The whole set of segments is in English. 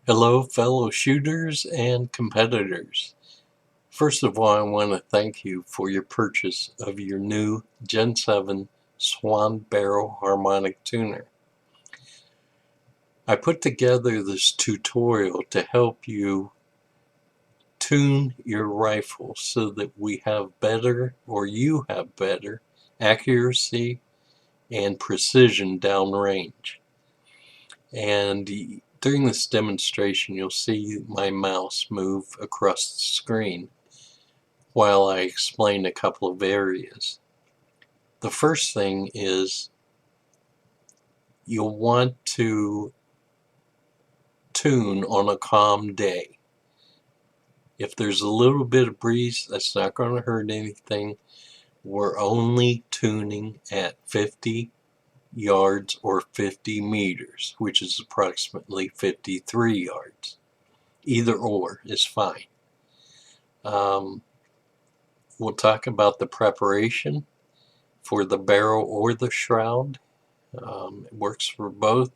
Hello, fellow shooters and competitors. First of all, I want to thank you for your purchase of your new Gen 7 Swan Barrel Harmonic Tuner. I put together this tutorial to help you tune your rifle so that we have better, or you have better, accuracy and precision downrange. And during this demonstration, you'll see my mouse move across the screen while I explain a couple of areas. The first thing is you'll want to tune on a calm day. If there's a little bit of breeze, that's not going to hurt anything. We're only tuning at 50 yards or 50 meters, which is approximately 53 yards. Either or is fine. We'll talk about the preparation for the barrel or the shroud. It works for both.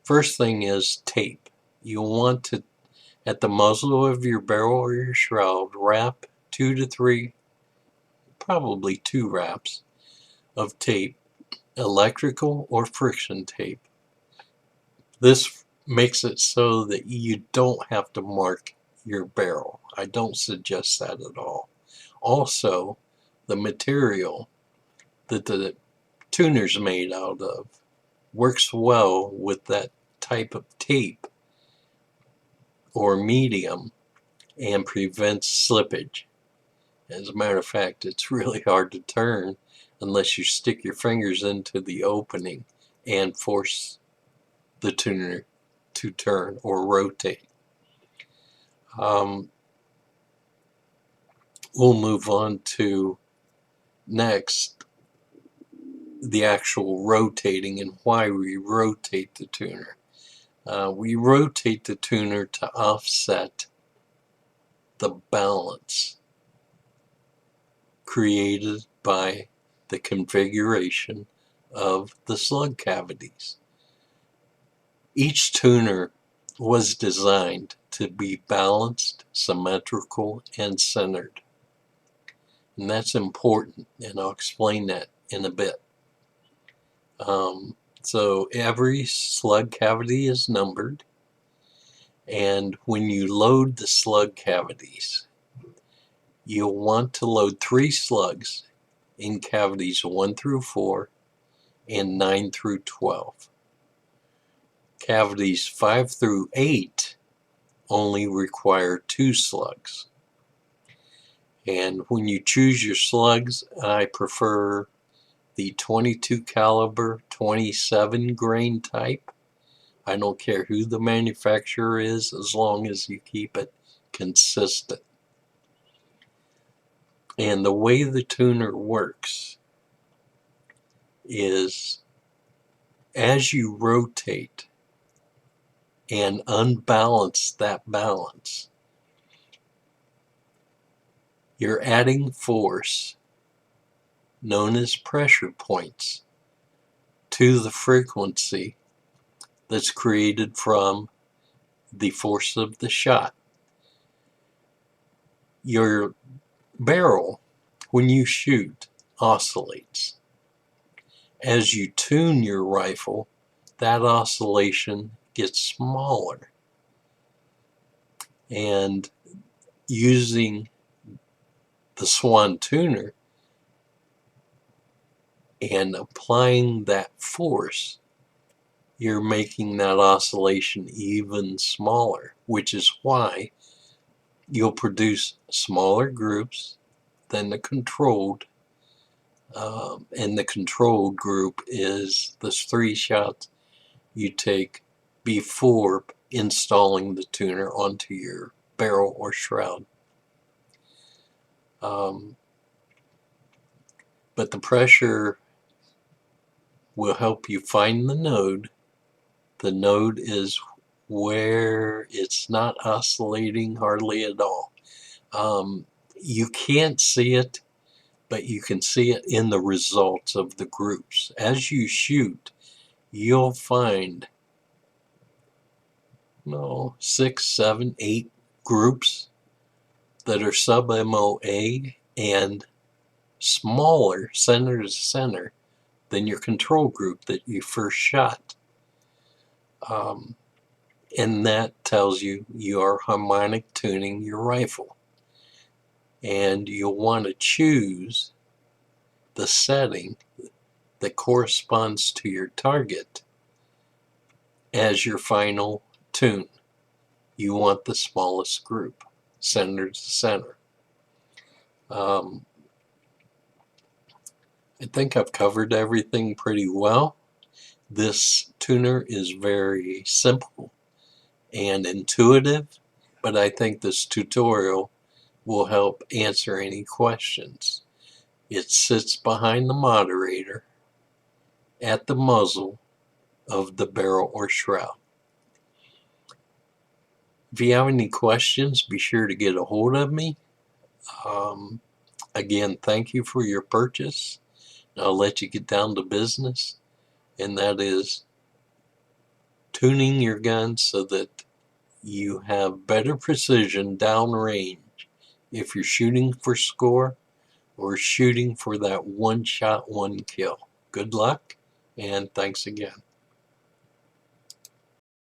First thing is tape. You'll want to, at the muzzle of your barrel or your shroud, wrap 2 to 3, probably 2 wraps of tape, electrical or friction tape. This makes it so that you don't have to mark your barrel. I don't suggest that at all. Also, the material that the tuner's made out of works well with that type of tape or medium and prevents slippage. As a matter of fact, it's really hard to turn unless you stick your fingers into the opening and force the tuner to turn or rotate. We'll move on to next the actual rotating and why we rotate the tuner. We rotate the tuner to offset the balance created by the configuration of the slug cavities. Each tuner was designed to be balanced, symmetrical, and centered. And that's important, and I'll explain that in a bit. So every slug cavity is numbered, and when you load the slug cavities, you'll want to load 3 slugs in cavities 1 through 4 and 9 through 12. Cavities 5 through 8 only require 2 slugs. And when you choose your slugs, I prefer the 22 caliber 27 grain type. I don't care who the manufacturer is, as long as you keep it consistent. And the way the tuner works is as you rotate and unbalance that balance, you're adding force, known as pressure points, to the frequency that's created from the force of the shot. Your barrel, when you shoot, oscillates. As you tune your rifle, that oscillation gets smaller. And using the Swan tuner and applying that force, you're making that oscillation even smaller, which is why you'll produce smaller groups than the controlled. And the controlled group is the 3 shots you take before installing the tuner onto your barrel or shroud. But the pressure will help you find the node. The node is where it's not oscillating hardly at all. You can't see it, but you can see it in the results of the groups. As you shoot, you'll find no, 6, 7, 8 groups that are sub-MOA and smaller, center to center, than your control group that you first shot. And that tells you you are harmonic tuning your rifle. And you'll want to choose the setting that corresponds to your target as your final tune. You want the smallest group, center to center. I think I've covered everything pretty well. This tuner is very simple and intuitive, but I think this tutorial will help answer any questions. It sits behind the moderator at the muzzle of the barrel or shroud. If you have any questions, be sure to get a hold of me. Again, thank you for your purchase. I'll let you get down to business, and that is tuning your gun so that you have better precision downrange if you're shooting for score or shooting for that one shot, one kill. Good luck, and thanks again.